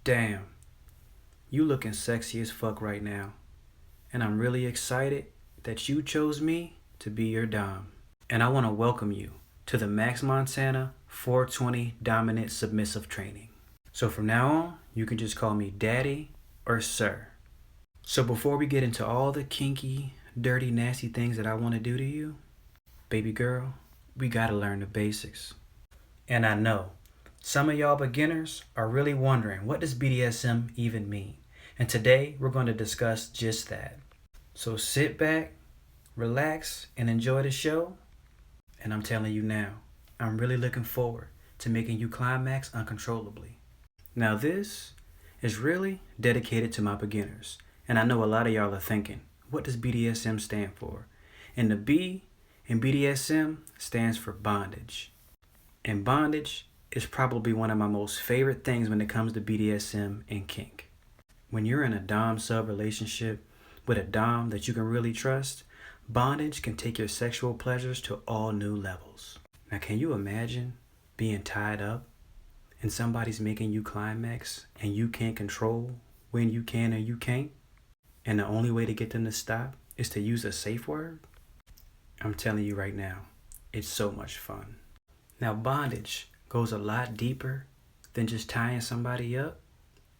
Damn, you looking sexy as fuck right now. And I'm really excited that you chose me to be your dom. And I want to welcome you to the Max Montana 420 Dominant Submissive Training. So from now on, you can just call me Daddy or Sir. So before we get into all the kinky, dirty, nasty things that I want to do to you, baby girl, we gotta learn the basics. And I know some of y'all beginners are really wondering, what does BDSM even mean? And today we're going to discuss just that. So sit back, relax, and enjoy the show. And I'm telling you now, I'm really looking forward to making you climax uncontrollably. Now this is really dedicated to my beginners. And I know a lot of y'all are thinking, what does BDSM stand for? And the B in BDSM stands for bondage. And bondage is probably one of my most favorite things when it comes to BDSM and kink. When you're in a dom-sub relationship with a dom that you can really trust, bondage can take your sexual pleasures to all new levels. Now, can you imagine being tied up and somebody's making you climax and you can't control when you can or you can't? And the only way to get them to stop is to use a safe word? I'm telling you right now, it's so much fun. Now, bondage goes a lot deeper than just tying somebody up.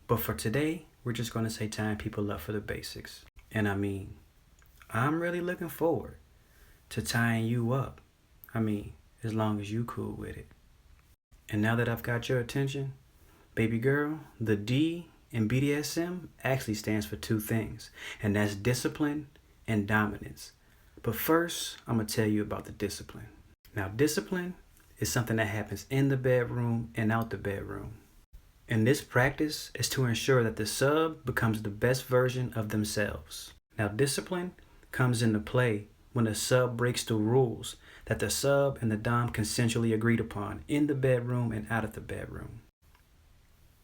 But for today, we're just going to say tying people up for the basics. And I mean, I'm really looking forward to tying you up. I mean, as long as you cool with it. And now that I've got your attention, baby girl, the D in BDSM actually stands for two things. And that's discipline and dominance. But first, I'm going to tell you about the discipline. Now, discipline is something that happens in the bedroom and out the bedroom. And this practice is to ensure that the sub becomes the best version of themselves. Now, discipline comes into play when the sub breaks the rules that the sub and the dom consensually agreed upon in the bedroom and out of the bedroom.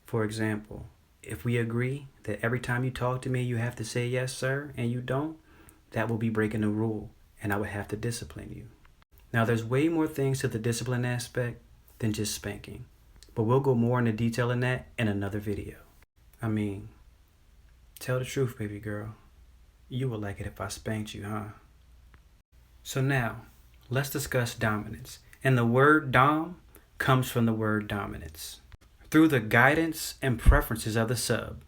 For example, if we agree that every time you talk to me, you have to say yes, sir, and you don't, that will be breaking the rule, and I would have to discipline you. Now, there's way more things to the discipline aspect than just spanking, but we'll go more into detail in that in another video. I mean, tell the truth, baby girl. You would like it if I spanked you, huh? So now, let's discuss dominance. And the word dom comes from the word dominance. Through the guidance and preferences of the sub,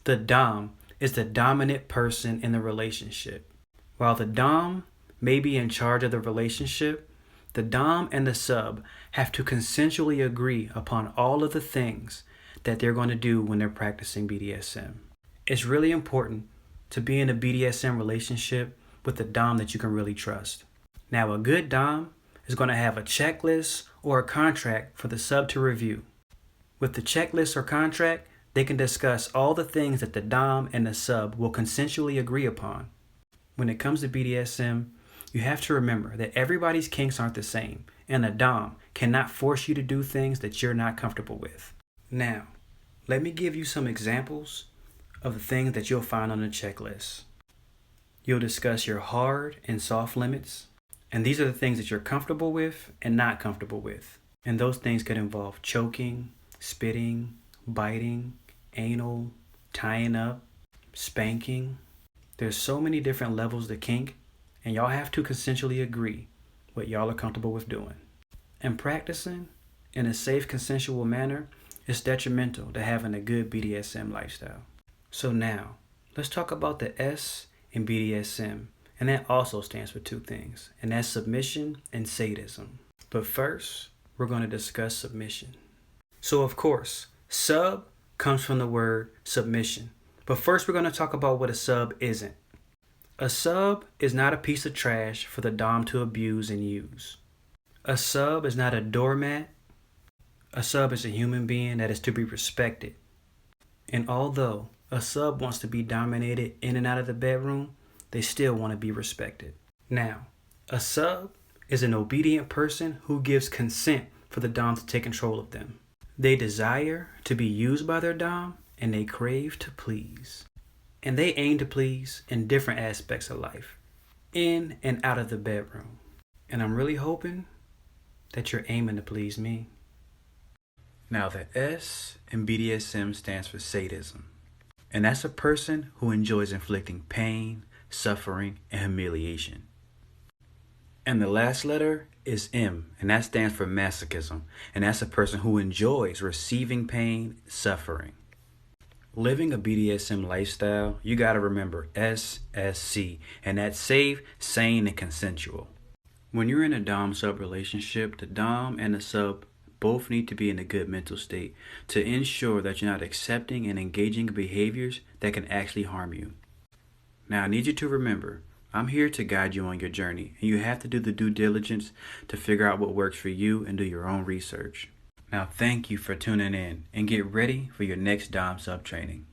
the dom is the dominant person in the relationship. While the dom may be in charge of the relationship, the dom and the sub have to consensually agree upon all of the things that they're going to do when they're practicing BDSM. It's really important to be in a BDSM relationship with a dom that you can really trust. Now, a good dom is going to have a checklist or a contract for the sub to review. With the checklist or contract, they can discuss all the things that the dom and the sub will consensually agree upon. When it comes to BDSM, you have to remember that everybody's kinks aren't the same, and a dom cannot force you to do things that you're not comfortable with. Now, let me give you some examples of the things that you'll find on the checklist. You'll discuss your hard and soft limits, and these are the things that you're comfortable with and not comfortable with. And those things could involve choking, spitting, biting, anal, tying up, spanking. There's so many different levels to kink, and y'all have to consensually agree what y'all are comfortable with doing. And practicing in a safe, consensual manner is detrimental to having a good BDSM lifestyle. So now, let's talk about the S in BDSM, and that also stands for two things, and that's submission and sadism. But first, we're going to discuss submission. So of course, sub comes from the word submission. But first, we're going to talk about what a sub isn't. A sub is not a piece of trash for the dom to abuse and use. A sub is not a doormat. A sub is a human being that is to be respected. And although a sub wants to be dominated in and out of the bedroom, they still want to be respected. Now, a sub is an obedient person who gives consent for the dom to take control of them. They desire to be used by their dom, and they crave to please. And they aim to please in different aspects of life, in and out of the bedroom. And I'm really hoping that you're aiming to please me. Now the S And BDSM stands for sadism. And that's a person who enjoys inflicting pain, suffering, and humiliation. And the last letter is M, and that stands for masochism. And that's a person who enjoys receiving pain, suffering. Living a BDSM lifestyle, you gotta remember SSC, and that's safe, sane, and consensual. When you're in a Dom-Sub relationship, the Dom and the Sub both need to be in a good mental state to ensure that you're not accepting and engaging in behaviors that can actually harm you. Now, I need you to remember, I'm here to guide you on your journey, and you have to do the due diligence to figure out what works for you and do your own research. Now, thank you for tuning in, and get ready for your next Dom Sub training.